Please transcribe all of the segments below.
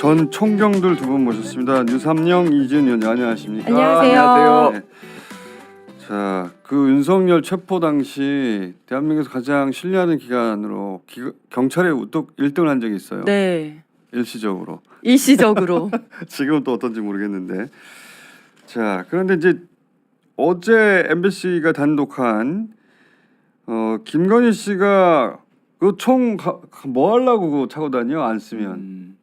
전 총경들 두 분 모셨습니다. 유삼영, 이준현 안녕하십니까? 안녕하세요. 안녕하세요. 네. 자, 그 윤석열 체포 당시 대한민국에서 가장 신뢰하는 기관으로 경찰에 우뚝 1등을 한 적이 있어요. 네. 일시적으로. 일시적으로. 지금은 또 어떤지 모르겠는데. 자, 그런데 이제 어제 MBC가 단독한 김건희 씨가 그 총 뭐 하려고 그거 차고 다녀 안 쓰면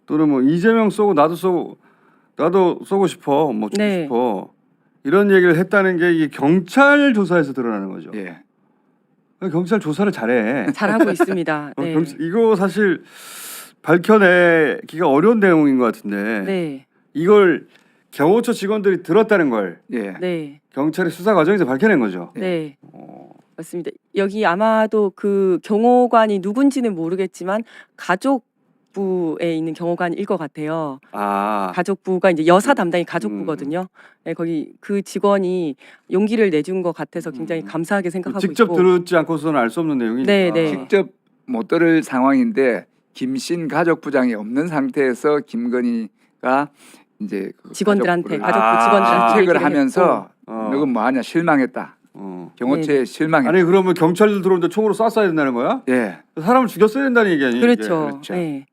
또는 뭐 이재명 쏘고 나도 쏘고 싶어 뭐 죽고 네. 싶어 이런 얘기를 했다는 게 이게 경찰 조사에서 드러나는 거죠. 예. 경찰 조사를 잘해. 잘하고 있습니다. 네. 이거 사실 밝혀내기가 어려운 내용인 것 같은데 네. 이걸 경호처 직원들이 들었다는 걸 예. 네. 경찰의 수사 과정에서 밝혀낸 거죠. 네. 맞습니다. 여기 아마도 그 경호관이 누군지는 모르겠지만 가족부에 있는 경호관일 것 같아요. 아, 가족부가 이제 여사 담당이 가족부거든요. 네, 거기 그 직원이 용기를 내준 것 같아서 굉장히 감사하게 생각하고 직접 있고. 들었지 않고서는 알 수 없는 내용이니까. 네, 네. 직접 못 들을 상황인데 김신 가족부장이 없는 상태에서 김건희가 이제 그 직원들한테, 가족부를 가족부 직원들한테 책을 얘기를 하면서 했고. 너는 뭐하냐 실망했다. 경호처에 실망했다. 아니 그러면 경찰들 들어오는데 총으로 쐈어야 된다는 거야? 예. 사람을 죽였어야 된다는 얘기 아니에요? 그렇죠. 그렇죠. 네.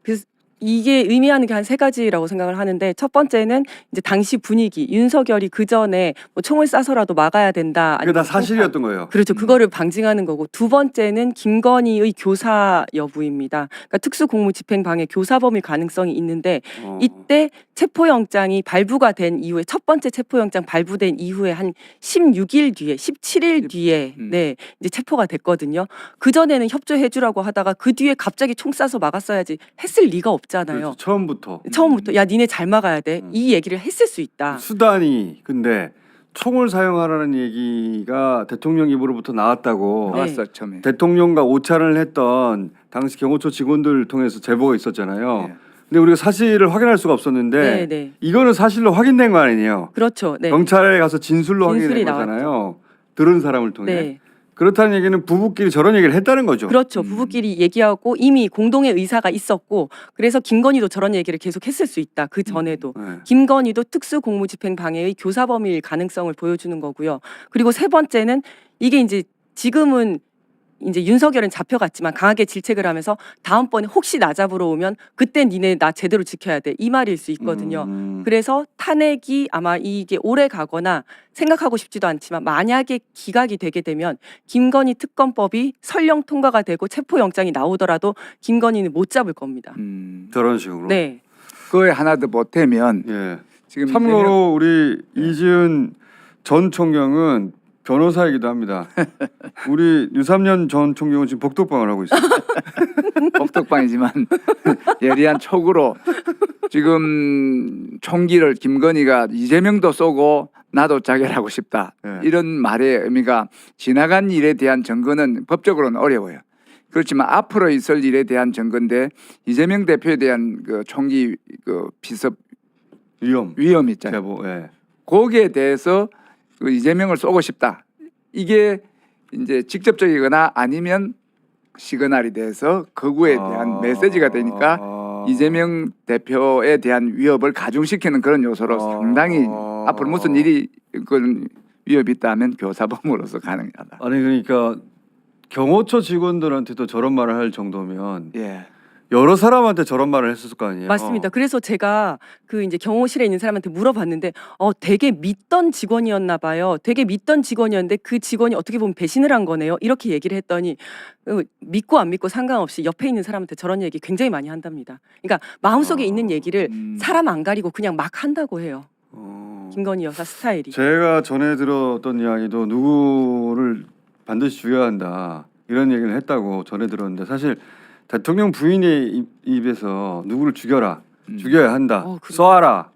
그래서 이게 의미하는 게 한 세 가지라고 생각을 하는데 첫 번째는 이제 당시 분위기 윤석열이 그 전에 뭐 총을 쏴서라도 막아야 된다. 그게 다 아니면 사실이었던 거예요. 그렇죠. 그거를 방증하는 거고 두 번째는 김건희의 교사 여부입니다. 그러니까 특수공무집행방해 교사범일 가능성이 있는데 이때 체포영장이 발부가 된 이후에 첫 번째 체포영장 발부된 이후에 한 16일 뒤에 17일 뒤에 네 이제 체포가 됐거든요. 그 전에는 협조해주라고 하다가 그 뒤에 갑자기 총 쏴서 막았어야지 했을 리가 없잖아요. 그렇죠. 처음부터 처음부터 야 니네 잘 막아야 돼 이 얘기를 했을 수 있다. 수단이 근데 총을 사용하라는 얘기가 대통령 입으로부터 나왔다고 네. 나왔어 처음에. 대통령과 오찬을 했던 당시 경호처 직원들 통해서 제보가 있었잖아요. 예. 근데 우리가 사실을 확인할 수가 없었는데 네, 네. 이거는 사실로 확인된 거 아니에요? 그렇죠. 네. 경찰에 가서 진술로 진술이 확인된 거잖아요. 들은 사람을 통해. 네. 그렇다는 얘기는 부부끼리 저런 얘기를 했다는 거죠. 그렇죠. 부부끼리 얘기하고 이미 공동의 의사가 있었고 그래서 김건희도 저런 얘기를 계속 했을 수 있다. 그 전에도. 네. 김건희도 특수공무집행방해의 교사범일 가능성을 보여주는 거고요. 그리고 세 번째는 이게 이제 지금은 이제 윤석열은 잡혀갔지만 강하게 질책을 하면서 다음번에 혹시 나 잡으러 오면 그때 니네 나 제대로 지켜야 돼. 이 말일 수 있거든요. 그래서 탄핵이 아마 이게 오래 가거나 생각하고 싶지도 않지만 만약에 기각이 되게 되면 김건희 특검법이 설령 통과가 되고 체포영장이 나오더라도 김건희는 못 잡을 겁니다. 저런 식으로. 네. 그거에 하나 더 보태면 예. 지금 참고로 우리 이지은 전 총경은 변호사이기도 합니다. 우리 유삼년 전 총경은 지금 복덕방을 하고 있어요. 복덕방이지만 예리한 촉으로 지금 총기를 김건희가 이재명도 쏘고 나도 자결하고 싶다. 네. 이런 말의 의미가 지나간 일에 대한 증거는 법적으로는 어려워요. 그렇지만 앞으로 있을 일에 대한 증거인데 이재명 대표에 대한 그 총기 그 비섭 위험 있잖아요. 제보. 예. 거기에 대해서 그 이재명을 쏘고 싶다. 이게 이제 직접적이거나 아니면 시그널이 돼서 거구에 대한 메시지가 되니까 이재명 대표에 대한 위협을 가중시키는 그런 요소로 상당히 앞으로 무슨 일이 그런 위협이 있다면 교사범으로서 가능하다. 아니 그러니까 경호처 직원들한테도 저런 말을 할 정도면 예. 여러 사람한테 저런 말을 했을 거 아니에요. 맞습니다. 그래서 제가 그 이제 경호실에 있는 사람한테 물어봤는데 되게 믿던 직원이었나 봐요. 되게 믿던 직원이었는데 그 직원이 어떻게 보면 배신을 한 거네요. 이렇게 얘기를 했더니 믿고 안 믿고 상관없이 옆에 있는 사람한테 저런 얘기 굉장히 많이 한답니다. 그러니까 마음속에 있는 얘기를 사람 안 가리고 그냥 막 한다고 해요. 김건희 여사 스타일이. 제가 전에 들었던 이야기도 누구를 반드시 죽여야 한다 이런 얘기를 했다고 전에 들었는데 사실 대통령 부인의 입에서 누구를 죽여라, 죽여야 한다, 쏘아라,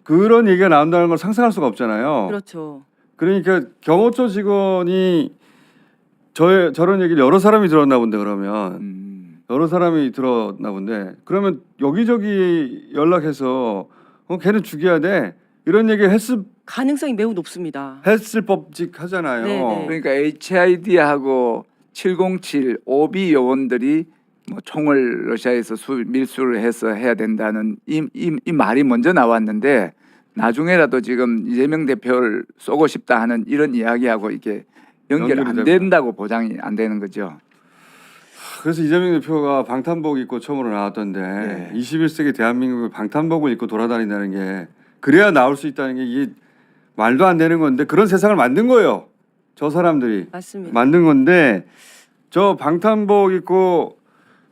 그런 얘기가 나온다는 걸 상상할 수가 없잖아요. 그렇죠. 그러니까 경호처 직원이 저런 얘기를 여러 사람이 들었나 본데 그러면 여러 사람이 들었나 본데 그러면 여기저기 연락해서 걔는 죽여야 돼 이런 얘기를 했을 가능성이 매우 높습니다. 법칙하잖아요. 네네. 그러니까 HID하고 707 OB 요원들이 뭐 총을 러시아에서 밀수를 해서 해야 된다는 이 말이 먼저 나왔는데 나중에라도 지금 이재명 대표를 쏘고 싶다 하는 이런 이야기하고 이게 연결 안 연결이 된다고 보장이 안 되는 거죠. 그래서 이재명 대표가 방탄복 입고 처음으로 나왔던데 네. 21세기 대한민국에 방탄복을 입고 돌아다닌다는 게 그래야 나올 수 있다는 게 이게 말도 안 되는 건데 그런 세상을 만든 거예요. 저 사람들이 맞습니다. 만든 건데 저 방탄복 입고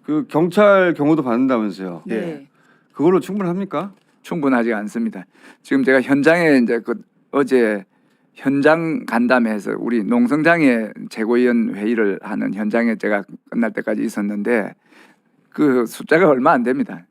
그 경찰 경호도 받는다면서요. 네. 그걸로 충분합니까? 충분하지 않습니다. 지금 제가 현장에 이제 그 어제 현장 간담회에서 우리 농성장에 최고위원 회의를 하는 현장에 제가 끝날 때까지 있었는데 그 숫자가 얼마 안 됩니다.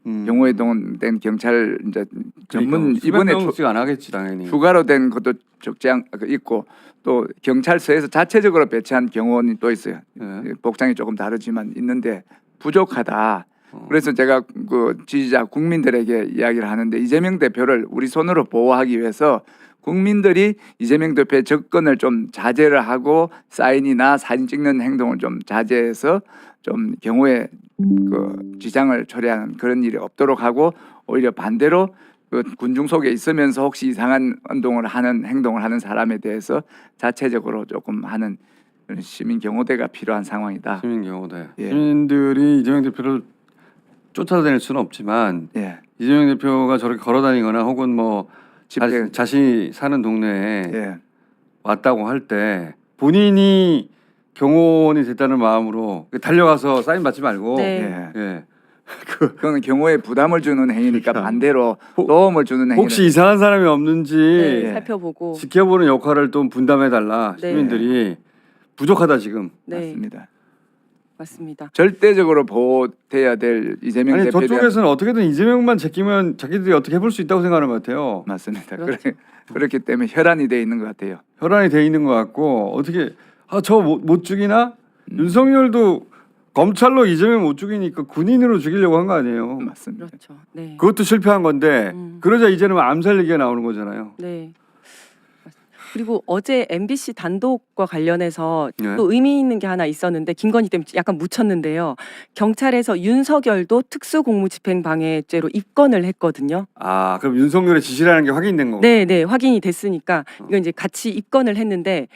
경호에 동원된 경찰 이제 전문 이번에 안 하겠지 당연히. 휴가로 된 것도 적지 않 있고 또 경찰서에서 자체적으로 배치한 경호원이 또 있어요. 네. 복장이 조금 다르지만 있는데 부족하다. 그래서 제가 그 지지자 국민들에게 이야기를 하는데 이재명 대표를 우리 손으로 보호하기 위해서 국민들이 이재명 대표의 접근을 좀 자제를 하고 사인이나 사진 찍는 행동을 좀 자제해서 좀 경호에 그 지장을 초래하는 그런 일이 없도록 하고 오히려 반대로 그 군중 속에 있으면서 혹시 이상한 행동을 하는 사람에 대해서 자체적으로 조금 하는 그런 시민 경호대가 필요한 상황이다. 시민 경호대. 예. 시민들이 이재명 대표를 쫓아다닐 수는 없지만 예. 이재명 대표가 저렇게 걸어다니거나 혹은 뭐 집회. 자신이 사는 동네에 예. 왔다고 할 때 본인이 경호원이 됐다는 마음으로 달려가서 사인 받지 말고 네. 예. 예. 그건 경호에 부담을 주는 행위니까 그러니까. 반대로 도움을 주는 행위. 혹시 이상한 사람이 없는지 네, 예. 살펴보고. 지켜보는 역할을 좀 분담해 달라. 네. 시민들이 부족하다 지금. 네, 맞습니다. 맞습니다. 절대적으로 보호돼야 될 이재명 아니 대표에 대한 저쪽에서는 어떻게든 이재명만 제끼면 자기들이 어떻게 해볼 수 있다고 생각하는 것 같아요. 맞습니다. 그렇죠. 그렇기 때문에 혈안이 돼 있는 것 같아요. 혈안이 돼 있는 것 같고 어떻게 저 못 죽이나? 윤석열도 검찰로 이재명 못 죽이니까 군인으로 죽이려고 한 거 아니에요. 맞습니다. 그렇죠. 네. 그것도 실패한 건데 그러자 이제는 암살 얘기가 나오는 거잖아요. 네. 그리고 어제 MBC 단독과 관련해서 네. 또 의미 있는 게 하나 있었는데 김건희 때문에 약간 묻혔는데요. 경찰에서 윤석열도 특수공무집행방해죄로 입건을 했거든요. 아 그럼 윤석열의 지시라는 게 확인된 거고. 네, 네, 확인이 됐으니까 이거 이제 같이 입건을 했는데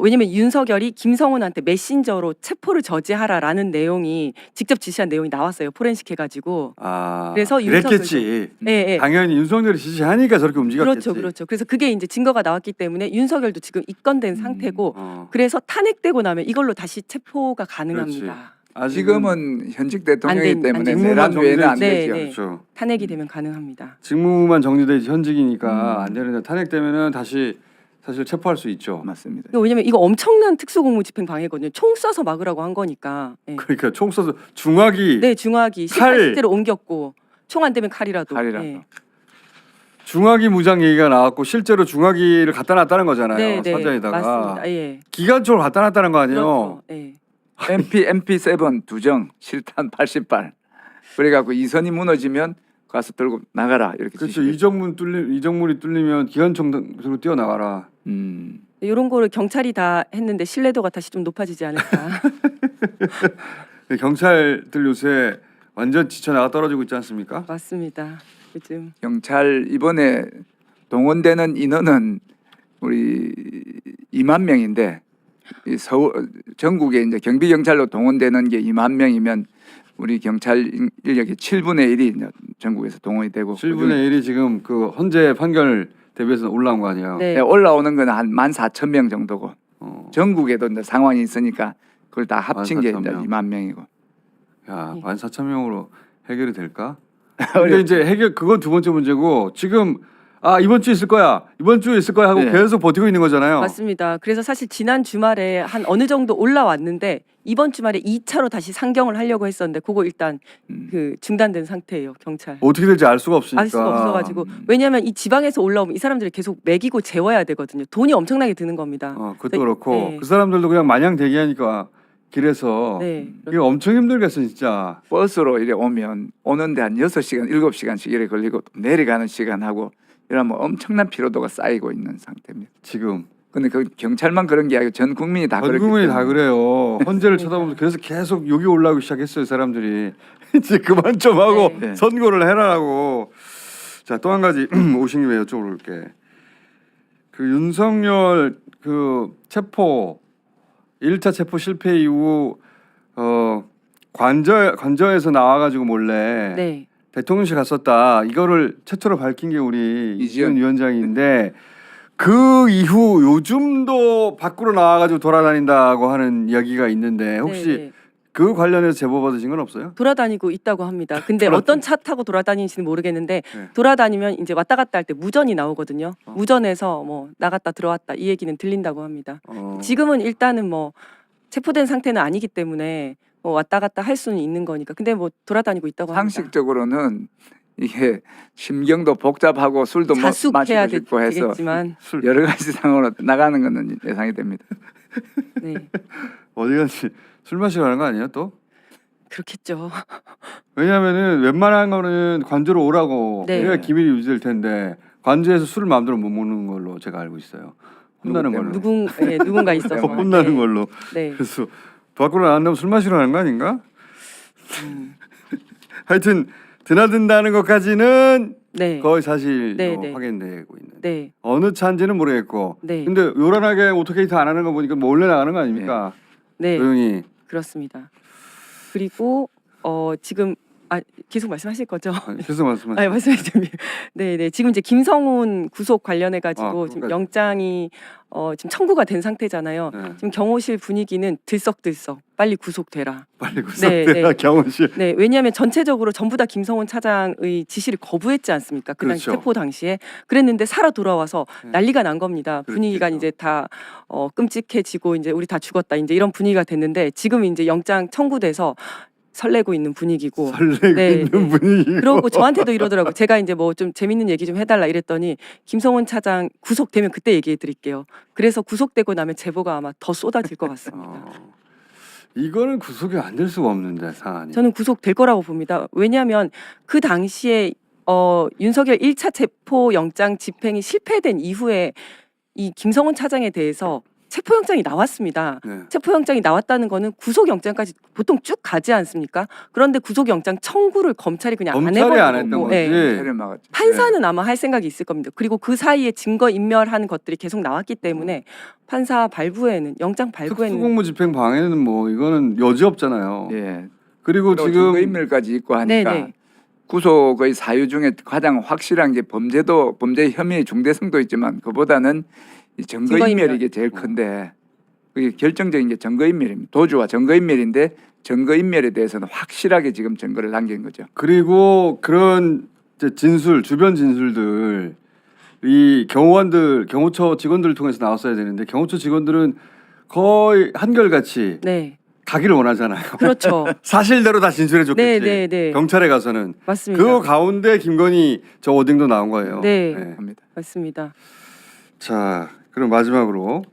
왜냐면 윤석열이 김성훈한테 메신저로 체포를 저지하라라는 내용이 직접 지시한 내용이 나왔어요. 포렌식 해가지고. 아 그래서 그랬겠지. 네, 네. 당연히 윤석열이 지시하니까 저렇게 움직였겠지. 그렇죠, 그렇죠. 그래서 그게 이제 증거가 나왔기 때문에 윤석열도 지금 입건된 상태고 어. 그래서 탄핵되고 나면 이걸로 다시 체포가 가능합니다. 지금은 현직 대통령이기 안 때문에 된- 내란 외에는 안 네, 되죠. 네. 그렇죠. 탄핵이 되면 가능합니다. 직무만 정지되지 현직이니까 안 되는데 탄핵되면은 다시 사실 체포할 수 있죠. 맞습니다. 왜냐면 이거 엄청난 특수공무집행방해거든요. 총 쏴서 막으라고 한 거니까. 네, 그러니까 총 쏴서 중화기 네 중화기 칼. 실제로 옮겼고 총 안 되면 칼이라도. 칼이라도. 네. 중화기 무장 얘기가 나왔고 실제로 중화기를 갖다 놨다는 거잖아요. 네, 네, 사자에다가 맞습니다. 예. 기관총을 갖다 놨다는 거 아니에요. 그렇죠. 예. MP7 두정 실탄 80발. 그래갖고 이선이 무너지면 가서 들고 나가라 이렇게. 그렇죠. 지시했죠. 이정문이 뚫리면 기관총 들고 뛰어나가라. 이런 거를 경찰이 다 했는데 신뢰도가 다시 좀 높아지지 않을까. 경찰들 요새 완전 지쳐 나가 떨어지고 있지 않습니까? 맞습니다. 요즘 경찰 이번에 동원되는 인원은 우리 2만 명인데 이 서울 전국에 이제 경비 경찰로 동원되는 게 2만 명이면 우리 경찰 인력의 7분의 1이 이제 전국에서 동원이 되고 7분의 1이 지금 그 헌재 판결 대비해서 올라온 거 아니에요? 네. 네, 올라오는 건 한 14,000명 정도고 어. 전국에도 이제 상황이 있으니까 그걸 다 합친 게 이제 14,000명. 2만 명이고. 야, 네. 14,000명으로 해결이 될까? 근데 이제 해결 그건 두 번째 문제고 지금 이번 주에 있을 거야. 이번 주에 있을 거야 하고 네. 계속 버티고 있는 거잖아요. 맞습니다. 그래서 사실 지난 주말에 한 어느 정도 올라왔는데 이번 주말에 2차로 다시 상경을 하려고 했었는데 그거 일단 그 중단된 상태예요. 경찰. 어떻게 될지 알 수가 없으니까. 알 수가 없어가지고 왜냐하면 이 지방에서 올라오면 이 사람들이 계속 먹이고 재워야 되거든요. 돈이 엄청나게 드는 겁니다. 그것도 그래서- 그렇고 네. 그 사람들도 그냥 마냥 대기하니까 길에서 네. 이게 엄청 힘들겠어 진짜. 버스로 이래 오면 오는데 한 6시간, 7시간씩 이래 걸리고 또 내려가는 시간하고 이러면 엄청난 피로도가 쌓이고 있는 상태입니다. 지금 근데 그 경찰만 그런 게 아니고 전 국민이 다 전 그렇기 국민이 다 때문에. 그래요. 헌재를 쳐다보면서 그래서 계속 욕이 올라오기 시작했어요. 사람들이 이제 그만 좀 하고 네. 선고를 해라라고. 자, 또 한 가지 오신 김에 여쭤볼게. 그 윤석열 그 체포 1차 체포 실패 이후 관저에서 나와가지고 몰래 네. 대통령실 갔었다. 이거를 최초로 밝힌 게 우리 이지연 이지연 위원장인데 그 이후 요즘도 밖으로 나와가지고 돌아다닌다고 하는 이야기가 있는데 혹시 네, 네. 그 관련해서 제보 받으신 건 없어요? 돌아다니고 있다고 합니다. 근데 어떤 차 타고 돌아다니는지는 모르겠는데 네. 돌아다니면 이제 왔다 갔다 할 때 무전이 나오거든요. 무전에서 뭐 나갔다 들어왔다 이 얘기는 들린다고 합니다. 지금은 일단은 뭐 체포된 상태는 아니기 때문에 뭐 왔다 갔다 할 수는 있는 거니까. 근데 뭐 돌아다니고 있다고 합니다. 상식적으로는 이게 심경도 복잡하고 술도 자숙해야 마시고 싶고 해서 되겠지만 여러 가지 상황으로 나가는 것은 예상이 됩니다. 네 어디 갔지? 술 마시러 가는 거 아니에요 또? 그렇겠죠. 왜냐하면은 웬만한 거는 관저로 오라고 네. 해야 기밀이 유지될 텐데 관저에서 술을 마음대로 못 먹는 걸로 제가 알고 있어요. 혼나는 걸로. 누군가 있어서 혼나는 네. 걸로. 네. 그래서 밖으로 나간다면 술 마시러 가는 거 아닌가? 하여튼 드나든다는 것까지는 네. 거의 사실로 네, 네. 확인되고 있는. 네. 어느 차인지는 모르겠고. 네. 근데 요란하게 오토게이트 안 하는 거 보니까 몰래 나가는 거 아닙니까? 네. 조용히. 그렇습니다. 그리고 지금 계속 말씀하실 거죠? 계속 말씀하세요. 말씀하시죠. 네. 지금 이제 김성훈 구속 관련해 가지고 지금 그거까지. 영장이 지금 청구가 된 상태잖아요. 네. 지금 경호실 분위기는 들썩들썩 빨리 구속되라. 빨리 구속되라 네. 경호실. 네, 왜냐하면 전체적으로 전부 다 김성훈 차장의 지시를 거부했지 않습니까? 그 당시 그렇죠. 체포 당시에 그랬는데 살아 돌아와서 네. 난리가 난 겁니다. 분위기가 그렇겠죠. 이제 다 끔찍해지고 이제 우리 다 죽었다 이제 이런 분위기가 됐는데 지금 이제 영장 청구돼서 설레고 있는 분위기고. 설레고 네, 있는 네. 분위기. 그러고 저한테도 이러더라고요. 제가 이제 뭐 좀 재밌는 얘기 좀 해달라 이랬더니 김성훈 차장 구속되면 그때 얘기해 드릴게요. 그래서 구속되고 나면 제보가 아마 더 쏟아질 것 같습니다. 이거는 구속이 안 될 수가 없는데 사안이. 저는 구속될 거라고 봅니다. 왜냐하면 그 당시에 윤석열 1차 체포 영장 집행이 실패된 이후에 이 김성훈 차장에 대해서 체포영장이 나왔습니다. 네. 체포영장이 나왔다는 거는 구속영장까지 보통 쭉 가지 않습니까? 그런데 구속영장 청구를 검찰이 그냥 안 검찰이 해버린 안 했던 거고, 거지. 예. 차를 막았죠. 판사는 아마 할 생각이 있을 겁니다. 그리고 그 사이에 증거 인멸하는 것들이 계속 나왔기 때문에 판사 발부에는 영장 발부에는 특수공무집행 방해는 뭐 이거는 여지 없잖아요. 예. 그리고 그리고 지금 증거인멸까지 있고 하니까 네네. 구속의 사유 중에 가장 확실한 게 범죄 혐의의 중대성도 있지만 그보다는 이 증거인멸이 증거인멸. 이게 제일 큰데 그게 결정적인 게 증거인멸입니다. 도주와 증거인멸인데 증거인멸에 대해서는 확실하게 지금 증거를 남긴 거죠. 그리고 그런 이제 진술 주변 진술들 이 경호처 직원들을 통해서 나왔어야 되는데 경호처 직원들은 거의 한결같이 네 가기를 원하잖아요. 그렇죠. 사실대로 다 진술해줬겠지. 네. 경찰에 가서는 맞습니다. 그 가운데 김건희 저 워딩도 나온 거예요. 네. 합니다. 맞습니다. 자, 그럼 마지막으로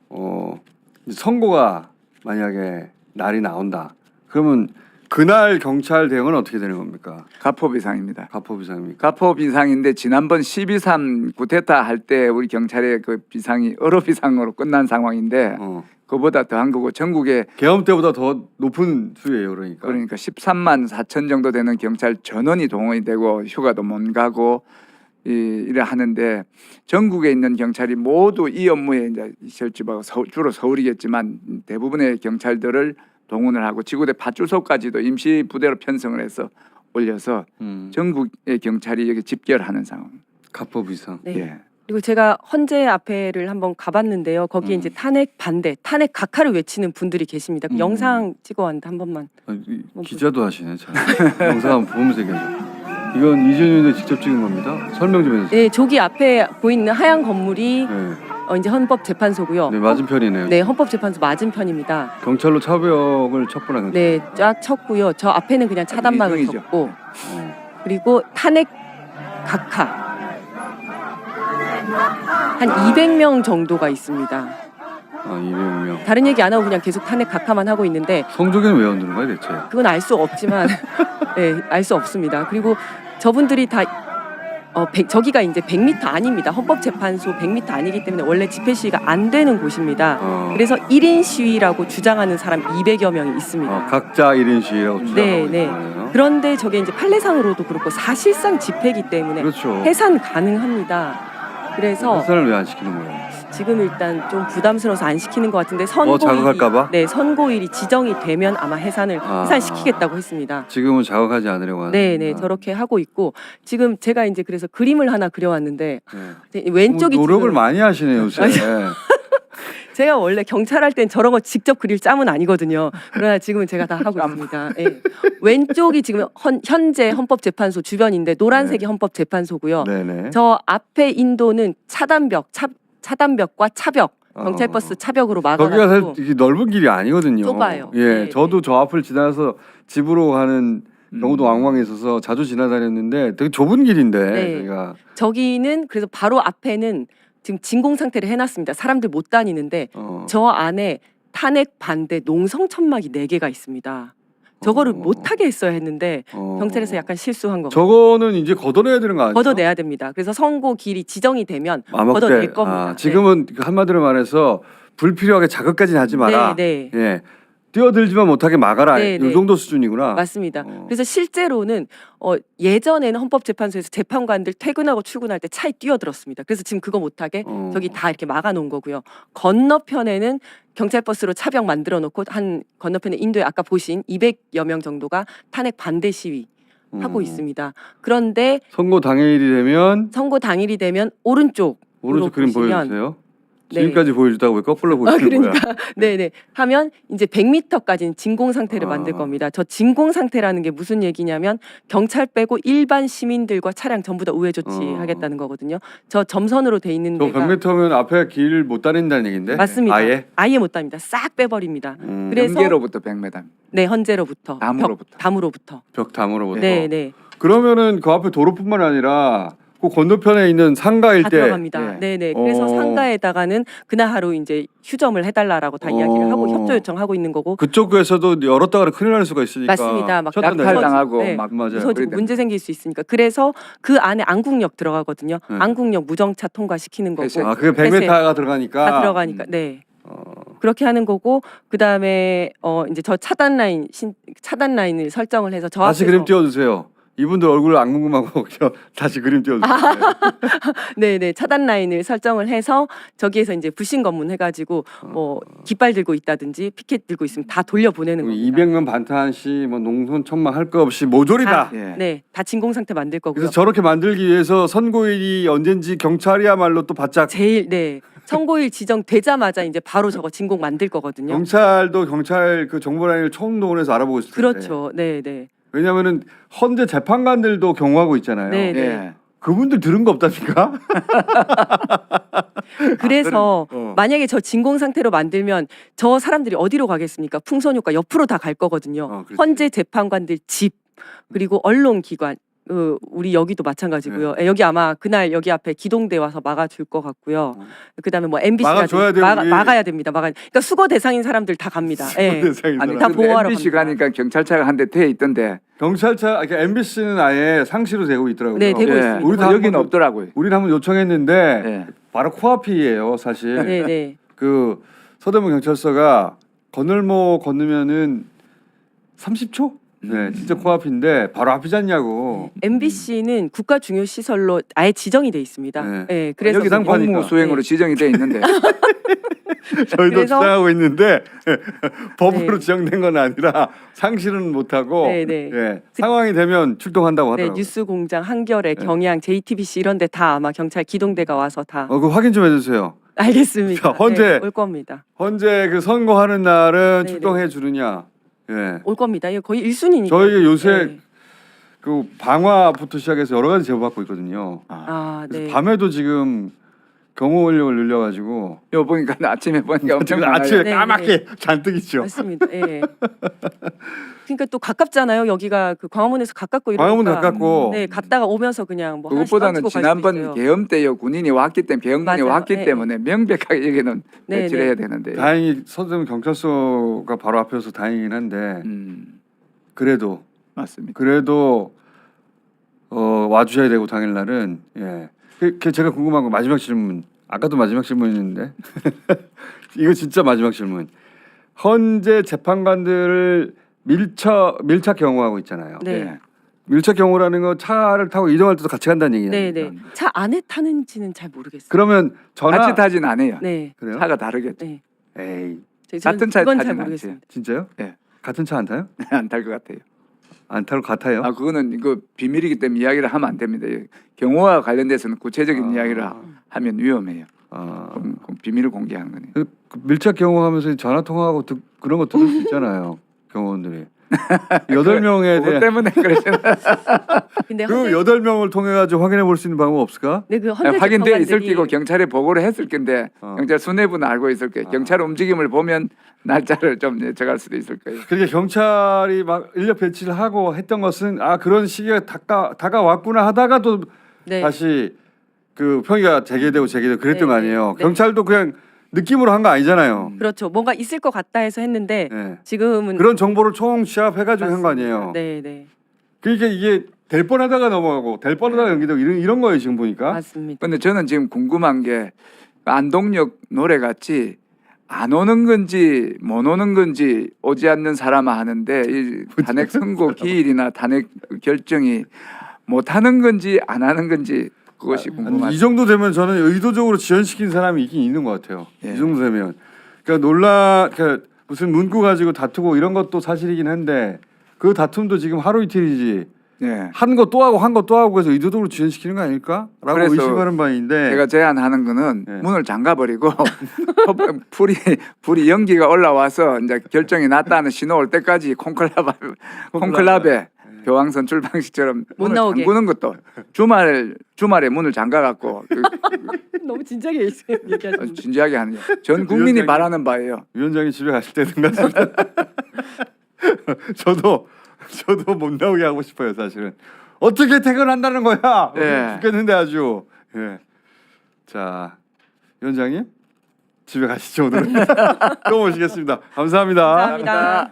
이제 선고가 만약에 날이 나온다. 그러면 그날 경찰 대응은 어떻게 되는 겁니까? 가포 비상입니다. 가포 비상입니까? 가포 비상인데 지난번 12.3 구테타 할 때 우리 경찰의 그 비상이 어로 비상으로 끝난 상황인데 그보다 더한 거고 전국에 계엄 때보다 더 높은 수예요, 그러니까. 13만 4천 정도 되는 경찰 전원이 동원이 되고 휴가도 못 가고 이래 하는데 전국에 있는 경찰이 모두 이 업무에 이제 실집하고 주로 서울이겠지만 대부분의 경찰들을 동원을 하고 지구대 파출소까지도 임시 부대로 편성을 해서 올려서 전국의 경찰이 여기 집결하는 상황. 가포 비상. 네. 예. 그리고 제가 헌재 앞에를 한번 가봤는데요. 거기에 이제 탄핵 반대, 탄핵 각하를 외치는 분들이 계십니다. 그 영상 찍어왔는데 한 번만. 기자도 하시네, 잘. 영상 한번 보면서 얘기하죠. 이건 이준윤이 직접 찍은 겁니다. 설명 좀 해주세요. 네, 저기 앞에 보이는 하얀 건물이 네, 이제 헌법재판소고요. 네 맞은편이네요. 네, 헌법재판소 맞은편입니다. 경찰로 차벽을 쳤구나. 근데. 네, 쫙 쳤고요. 저 앞에는 그냥 차단막을 이중이죠. 쳤고, 그리고 탄핵 각하 한 200명 정도가 있습니다. 아, 200명. 다른 얘기 안 하고 그냥 계속 탄핵 각하만 하고 있는데 성조기는 왜 얹는 거야 대체? 그건 알 수 없지만, 네, 알 수 없습니다. 그리고 저분들이 다 저기가 이제 100m 아닙니다. 헌법재판소 100m 아니기 때문에 원래 집회 시위가 안 되는 곳입니다. 그래서 1인 시위라고 주장하는 사람 200여 명이 있습니다. 각자 1인 시위라고 주장하고 네, 네. 있잖아요. 그런데 저게 이제 판례상으로도 그렇고 사실상 집회이기 때문에 그렇죠. 해산 가능합니다. 그래서 해산을 왜 안 시키는 거예요? 지금 일단 좀 부담스러워서 안 시키는 것 같은데 자극할까 봐? 네, 선고일이 지정이 되면 아마 해산시키겠다고 했습니다. 지금은 자극하지 않으려고 하는. 네, 네, 저렇게 하고 있고 지금 제가 이제 그래서 그림을 하나 그려왔는데 왼쪽이 노력을 지금 많이 하시네요, 요새. 제가 원래 경찰 할 땐 저런 거 직접 그릴 짬은 아니거든요. 그러나 지금은 제가 다 하고 있습니다. 예. 왼쪽이 지금 현재 헌법재판소 주변인데 노란색이 헌법재판소고요. 네네. 저 앞에 인도는 차단벽과 차벽, 경찰버스 차벽으로 거기가 막아놨고 사실 이게 넓은 길이 아니거든요. 좁아요. 예, 네, 저도 저 앞을 지나서 집으로 가는 경우도 왕왕 있어서 자주 지나다녔는데 되게 좁은 길인데 네. 여기가. 저기는 그래서 바로 앞에는 지금 진공 상태를 해놨습니다. 사람들 못 다니는데 저 안에 탄핵 반대 농성 천막이 4개가 있습니다. 저거를 못하게 했어야 했는데 경찰에서 약간 실수한 거 같아요. 저거는 이제 걷어내야 되는 거 아니에요? 걷어내야 됩니다. 그래서 선고 길이 지정이 되면 암흑대. 걷어낼 겁니다. 지금은 한마디로 말해서 불필요하게 자극까지는 하지 마라. 네, 네. 예, 뛰어들지만 못하게 막아라. 네, 이 네. 정도 수준이구나. 맞습니다. 그래서 실제로는 예전에는 헌법재판소에서 재판관들 퇴근하고 출근할 때 차에 뛰어들었습니다. 그래서 지금 그거 못하게 저기 다 이렇게 막아놓은 거고요. 건너편에는 경찰버스로 차벽 만들어 놓고 한 건너편에 인도에 아까 보신 200여 명 정도가 탄핵 반대 시위 하고 있습니다. 그런데 선고 당일이 되면 선고 당일이 되면 오른쪽 그림 보시면 보여주세요. 네. 지금까지 보여주다가 왜 거꾸로 보여주는 거야? 그러니까 네네 하면 이제 100m까지는 진공 상태를 만들 겁니다. 저 진공 상태라는 게 무슨 얘기냐면 경찰 빼고 일반 시민들과 차량 전부 다 우회 조치하겠다는 거거든요. 저 점선으로 돼 있는 저 데가 100m면 앞에 길 못 다닌다는 얘긴데? 맞습니다. 아예? 못 답니다. 싹 빼버립니다. 그래서 경계로부터 100m. 네 헌재로부터 담으로부터. 담으로부터 벽 담으로부터. 네네 그러면은 그 앞에 도로뿐만 아니라 그 건너편에 있는 상가 다 일대 들어갑니다. 네네 그래서 상가에다가는 그날 하루 이제 휴점을 해달라라고 다 이야기를 하고 협조 요청하고 있는 거고 그쪽에서도 열었다가 큰일 날 수가 있으니까. 맞습니다. 막 약탈당하고 네. 막 맞아요. 부서지고 문제 생길 수 있으니까 그래서 그 안에 안국역 들어가거든요. 네. 안국역 무정차 통과시키는 거고 회색. 그게 100m가 들어가니까. 다 들어가니까 네 그렇게 하는 거고 그 다음에 이제 저 차단 라인을 설정을 해서 저 다시 앞에서 그림 띄워주세요. 이분들 얼굴 안 궁금하고 다시 그림 띄워주세요. 네네 차단 라인을 설정을 해서 저기에서 이제 부신 검문 해가지고 뭐 깃발 들고 있다든지 피켓 들고 있으면 다 돌려보내는 겁니다. 200명 반탄 시 뭐 농촌 천막 할 거 없이 모조리다. 예. 네, 다 진공 상태 만들 거고요. 그래서 저렇게 만들기 위해서 선고일이 언젠지 경찰이야말로 또 바짝 제일 선고일 지정되자마자 이제 바로 저거 진공 만들 거거든요. 경찰도 경찰 그 정보라인을 총동원해서 알아보고 있을 텐데. 그렇죠. 네. 왜냐하면은 헌재 재판관들도 경호하고 있잖아요. 네. 예. 그분들 들은 거 없답니까? 그래서 어. 만약에 저 진공 상태로 만들면 저 사람들이 어디로 가겠습니까? 풍선효과 옆으로 다 갈 거거든요. 그렇지. 헌재 재판관들 집 그리고 언론기관 우리 여기도 마찬가지고요. 여기 아마 그날 여기 앞에 기동대 와서 막아줄 것 같고요. 그다음에 뭐 MBC가 막아줘야 돼요, 우리. 막아야 됩니다. 그러니까 수거 대상인 사람들 다 갑니다. 예. 세상에 아니 다 다 보호하러 MBC 갑니다. 가니까 경찰차가 한 대 돼 있던데. 경찰차, 그러니까 MBC는 아예 상시로 되고 있더라고요. 네, 되고 예. 있습니다. 우리 다 여기는 한번- 없더라고요. 우리는 한번 요청했는데 예. 바로 코앞이에요, 사실. 네. 그 서대문 경찰서가 건널목 건너면은 30초? 네, 진짜 코앞인데 바로 앞이지 않냐고. MBC는 국가 중요 시설로 아예 지정이 돼 있습니다. 네. 예. 그래서 여기도 상파니까. 공무 수행으로 네. 지정이 돼 있는데. 저희도 그래서- 주장하고 있는데 법으로 네. 지정된 건 아니라 상실은 못하고 네, 네. 예, 상황이 되면 출동한다고 네, 하더라고요. 뉴스공장, 한겨레, 경향, JTBC 이런 데 다 아마 경찰 기동대가 와서 다 그거 확인 좀 해주세요. 알겠습니다. 자, 헌재- 올 겁니다. 헌재 그 선고하는 날은 네, 출동해 주느냐. 예. 올 겁니다. 이거 거의 1순위니까. 저희 요새 네. 그 방화부터 시작해서 여러 가지 제보 받고 있거든요. 아, 그래서 네. 밤에도 지금 경호 인력을 늘려가지고 요 보니까 아침에 보니까 엄청 지금 많아요. 아침에 네, 까맣게 잔뜩 있죠. 맞습니다. 예. 그러니까 또 가깝잖아요. 여기가 그 광화문에서 가깝고 이러니까. 광화문 가깝고 네, 갔다가 오면서 그냥 뭐 하나씩 그것보다는 던지고 갈 수도 지난번 있어요. 계엄 때요 군인이 왔기 때문에 병관이 맞아요. 왔기 네. 때문에 명백하게 여기는 네, 배치를 네. 해야 되는데. 다행히 서대문 경찰서가 바로 앞에서 다행이긴 한데 음, 그래도 맞습니다. 와주셔야 되고 당일날은 예. 제가 궁금한 거 마지막 질문. 아까도 마지막 질문이었는데 이거 진짜 마지막 질문. 헌재 재판관들을 밀착 경호하고 있잖아요. 네. 밀착 경호라는 건 차를 타고 이동할 때도 같이 간다는 얘기예요. 네, 네. 차 안에 타는지는 잘 모르겠어요. 그러면 전화 같이 타진 않아요. 네. 그래요? 차가 다르겠죠. 네. 에이 같은 차에 그건 잘 타진 모르겠습니다. 진짜요? 네. 같은 차 안 타요? 안 탈 것 같아요. 안 탈 것 같아요. 아 그거는 이거 비밀이기 때문에 이야기를 하면 안 됩니다. 경호와 관련돼서는 구체적인 이야기를 하면 위험해요. 그럼 비밀을 공개하는 거네요. 그 밀착 경호하면서 전화 통화하고 그런 거 들을 수 있잖아요. 경호원들이 8명에 그것 대한 때문에 그러시나? 근데 그 헌재, 8명을 통해 가지고 확인해 볼 수 있는 방법 없을까? 네, 그 헌재 확인돼 있을 재판관들이 끼고 경찰에 보고를 했을 건데 어. 경찰 수뇌부는 알고 있을 거예요. 경찰 움직임을 보면 날짜를 좀 예측할 수도 있을 거예요. 그러니까 경찰이 막 인력 배치를 하고 했던 것은 그런 시기가 다가왔구나 하다가도 네. 다시 그 평의가 재개되고 그랬던 네, 거 아니에요. 네. 경찰도 그냥 느낌으로 한 거 아니잖아요. 그렇죠. 뭔가 있을 것 같다 해서 했는데 네. 지금은 그런 정보를 총 취합해가지고 한 거 아니에요. 네, 네. 그러니까 이게 될 뻔하다가 넘어가고 될 뻔하다가 연기되고 이런 거예요 지금 보니까. 맞습니다. 근데 저는 지금 궁금한 게 안동역 노래 같이 안 오는 건지 못 오는 건지 오지 않는 사람아 하는데 이 탄핵 선고 기일이나 탄핵 결정이 못 하는 건지 안 하는 건지 그것이 이 궁금하죠. 정도 되면 저는 의도적으로 지연시킨 사람이 있긴 있는 것 같아요. 예. 이 정도 되면 그러니까 그러니까 무슨 문구 가지고 다투고 이런 것도 사실이긴 한데 그 다툼도 지금 하루 이틀이지 네. 한 거 또 하고 한 거 또 하고 해서 의도적으로 지연시키는 거 아닐까라고 그래서 의심하는 바인데 제가 제안하는 거는 네. 문을 잠가 버리고 불이 연기가 올라와서 이제 결정이 났다는 신호 올 때까지 콘클라베 교황선 출방식처럼 못 문을 나오게. 잠그는 것도 주말에 문을 잠가 갖고 너무 진지하게 얘기하시는 진지하게 하는 전 국민이 위원장님- 바라는 바예요. 위원장이 집에 가실 때든가 저도 못 나오게 하고 싶어요 사실은. 어떻게 퇴근한다는 거야? 예. 죽겠는데 아주. 예. 자 위원장님 집에 가시죠 오늘. 또 모시겠습니다. 감사합니다. 감사합니다.